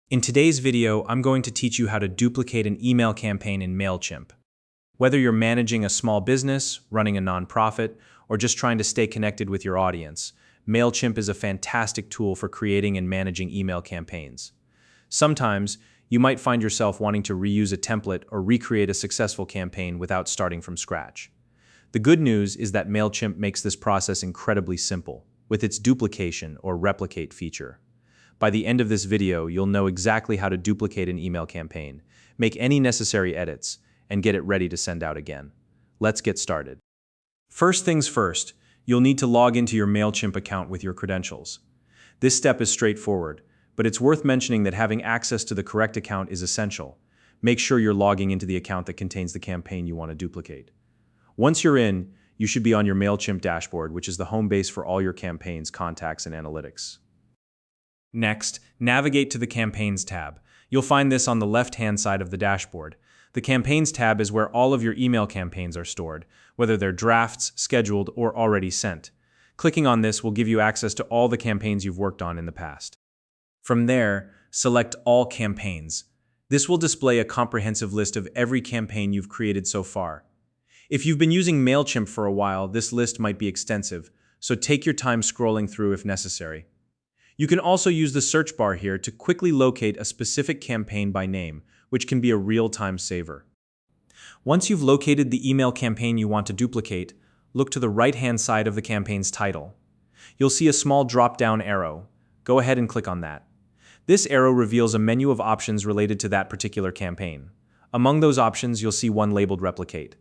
In today's video, I'm going to teach you how to duplicate an email campaign in Mailchimp. Whether you're managing a small business, running a nonprofit, or just trying to stay connected with your audience, Mailchimp is a fantastic tool for creating and managing email campaigns. Sometimes, you might find yourself wanting to reuse a template or recreate a successful campaign without starting from scratch. The good news is that Mailchimp makes this process incredibly simple, with its duplication or replicate feature. By the end of this video, you'll know exactly how to duplicate an email campaign, make any necessary edits, and get it ready to send out again. Let's get started. First things first, you'll need to log into your Mailchimp account with your credentials. This step is straightforward, but it's worth mentioning that having access to the correct account is essential. Make sure you're logging into the account that contains the campaign you want to duplicate. Once you're in, you should be on your Mailchimp dashboard, which is the home base for all your campaigns, contacts, and analytics. Next, navigate to the Campaigns tab. You'll find this on the left-hand side of the dashboard. The Campaigns tab is where all of your email campaigns are stored, whether they're drafts, scheduled, or already sent. Clicking on this will give you access to all the campaigns you've worked on in the past. From there, select All Campaigns. This will display a comprehensive list of every campaign you've created so far. If you've been using Mailchimp for a while, this list might be extensive, so take your time scrolling through if necessary. You can also use the search bar here to quickly locate a specific campaign by name, which can be a real-time saver. Once you've located the email campaign you want to duplicate, look to the right-hand side of the campaign's title. You'll see a small drop-down arrow. Go ahead and click on that. This arrow reveals a menu of options related to that particular campaign. Among those options, you'll see one labeled Replicate.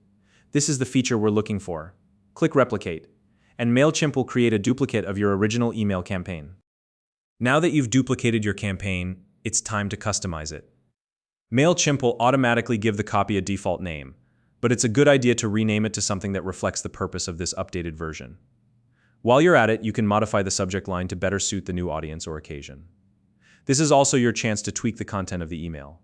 This is the feature we're looking for. Click Replicate, and Mailchimp will create a duplicate of your original email campaign. Now that you've duplicated your campaign, it's time to customize it. Mailchimp will automatically give the copy a default name, but it's a good idea to rename it to something that reflects the purpose of this updated version. While you're at it, you can modify the subject line to better suit the new audience or occasion. This is also your chance to tweak the content of the email.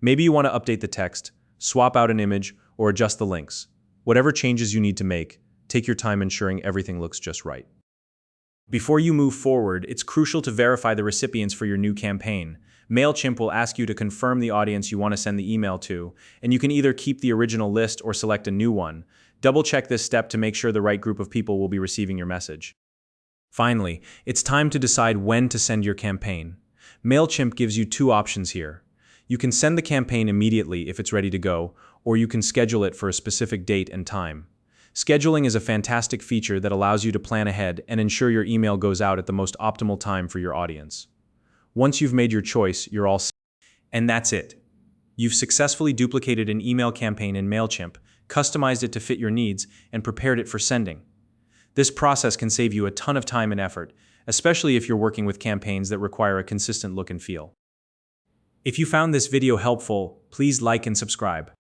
Maybe you want to update the text, swap out an image, or adjust the links. Whatever changes you need to make, take your time ensuring everything looks just right. Before you move forward, it's crucial to verify the recipients for your new campaign. Mailchimp will ask you to confirm the audience you want to send the email to, and you can either keep the original list or select a new one. Double-check this step to make sure the right group of people will be receiving your message. Finally, it's time to decide when to send your campaign. Mailchimp gives you two options here. You can send the campaign immediately if it's ready to go, or you can schedule it for a specific date and time. Scheduling is a fantastic feature that allows you to plan ahead and ensure your email goes out at the most optimal time for your audience. Once you've made your choice, you're all set. And that's it. You've successfully duplicated an email campaign in Mailchimp, customized it to fit your needs, and prepared it for sending. This process can save you a ton of time and effort, especially if you're working with campaigns that require a consistent look and feel. If you found this video helpful, please like and subscribe.